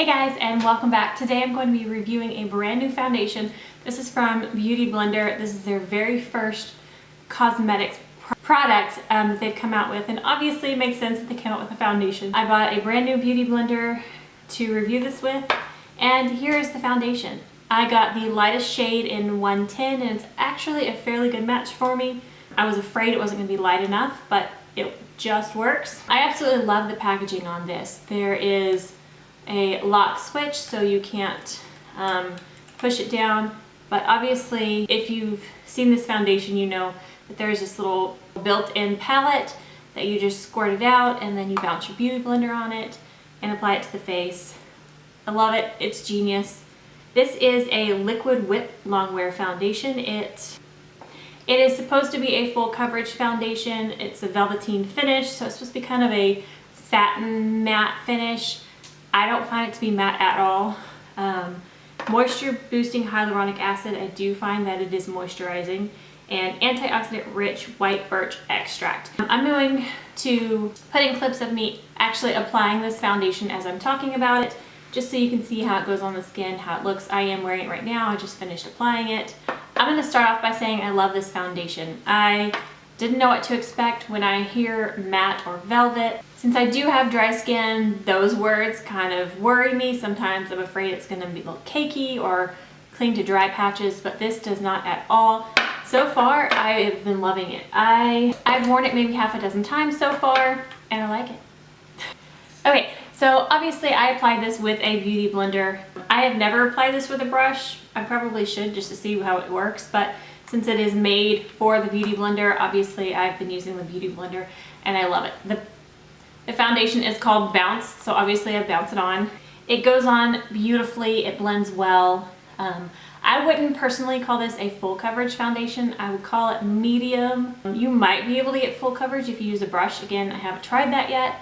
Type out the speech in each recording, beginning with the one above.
Hey guys, and welcome back. Today I'm going to be reviewing a brand new foundation. This is from Beauty Blender. This is their very first cosmetics product that they've come out with, and obviously it makes sense that they came out with a foundation. I bought a brand new Beauty Blender to review this with, and here is the foundation. I got the lightest shade in 110, and it's actually a fairly good match for me. I was afraid it wasn't going to be light enough, but it just works. I absolutely love the packaging on this. There is a lock switch so you can't push it down, but obviously if you've seen this foundation you know that there's this little built-in palette that you just squirt it out and then you bounce your Beauty Blender on it and apply it to the face. I love it. It's genius. This is a liquid whip longwear foundation. It is supposed to be a full coverage foundation. It's a velveteen finish, so it's supposed to be kind of a satin matte finish. I don't find it to be matte at all. Moisture boosting hyaluronic acid, I do find that it is moisturizing, and antioxidant rich white birch extract. I'm going to put in clips of me actually applying this foundation as I'm talking about it, just so you can see how it goes on the skin, how it looks. I am wearing it right now. I just finished applying it. I'm going to start off by saying I love this foundation. I didn't know what to expect when I hear matte or velvet. Since I do have dry skin, those words kind of worry me. Sometimes I'm afraid it's going to be a little cakey or cling to dry patches, but this does not at all. So far, I have been loving it. I've worn it maybe half a dozen times so far, and I like it. Okay, so obviously I applied this with a Beauty Blender. I have never applied this with a brush. I probably should just to see how it works, but since it is made for the Beauty Blender, obviously I've been using the Beauty Blender and I love it. The foundation is called Bounce, so obviously I bounce it on. It goes on beautifully, it blends well. I wouldn't personally call this a full coverage foundation. I would call it medium. You might be able to get full coverage if you use a brush. Again, I haven't tried that yet,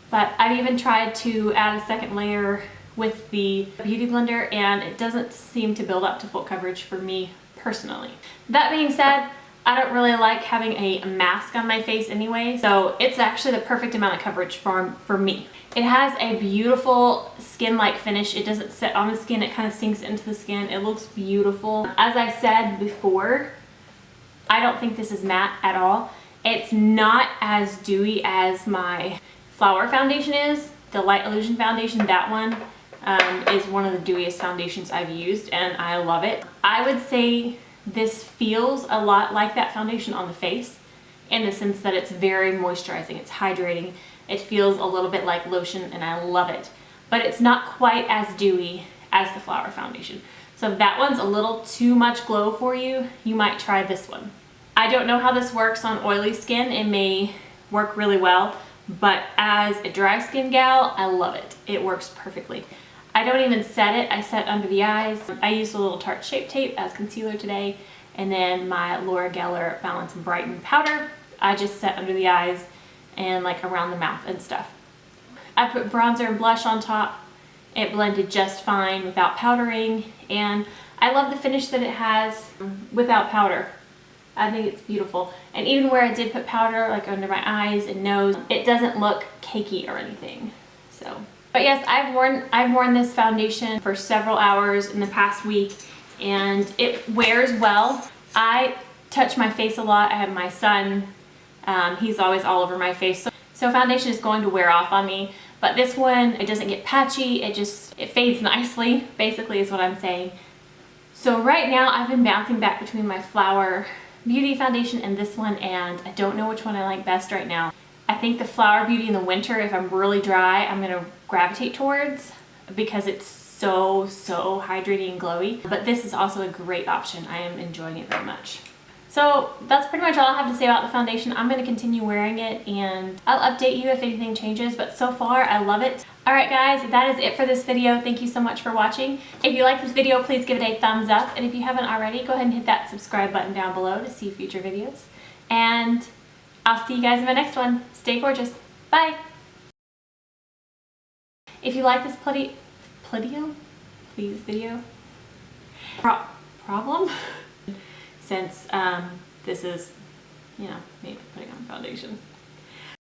but I've even tried to add a second layer with the Beauty Blender and it doesn't seem to build up to full coverage for me personally. That being said, I don't really like having a mask on my face anyway, so it's actually the perfect amount of coverage for me. It has a beautiful skin-like finish. It doesn't sit on the skin, it kind of sinks into the skin. It looks beautiful. As I said before, I don't think this is matte at all. It's not as dewy as my Flower foundation is. The Light Illusion foundation, that one is one of the dewiest foundations I've used and I love it. I would say this feels a lot like that foundation on the face in the sense that it's very moisturizing, it's hydrating, it feels a little bit like lotion and I love it. But it's not quite as dewy as the Flower foundation. So if that one's a little too much glow for you, you might try this one. I don't know how this works on oily skin. It may work really well, but as a dry skin gal, I love it. It works perfectly. I don't even set it. I set under the eyes. I used a little Tarte Shape Tape as concealer today, and then my Laura Geller Balance and Brighten powder. I just set under the eyes and like around the mouth and stuff. I put bronzer and blush on top. It blended just fine without powdering, and I love the finish that it has without powder. I think it's beautiful. And even where I did put powder, like under my eyes and nose, it doesn't look cakey or anything. So, but yes, I've worn this foundation for several hours in the past week and it wears well. I touch my face a lot. I have my son, he's always all over my face. So foundation is going to wear off on me, but this one, it doesn't get patchy. It fades nicely, basically is what I'm saying. So right now I've been bouncing back between my Flower Beauty foundation and this one, and I don't know which one I like best right now. I think the Flower Beauty in the winter, if I'm really dry, I'm gonna gravitate towards because it's so hydrating and glowy. But this is also a great option. I am enjoying it very much. So that's pretty much all I have to say about the foundation. I'm gonna continue wearing it and I'll update you if anything changes, but so far I love it. Alright guys, that is it for this video. Thank you so much for watching. If you like this video, please give it a thumbs up, and if you haven't already, go ahead and hit that subscribe button down below to see future videos. And I'll see you guys in my next one. Stay gorgeous. Bye! If you like this video problem, since this is, you know, maybe putting on foundation.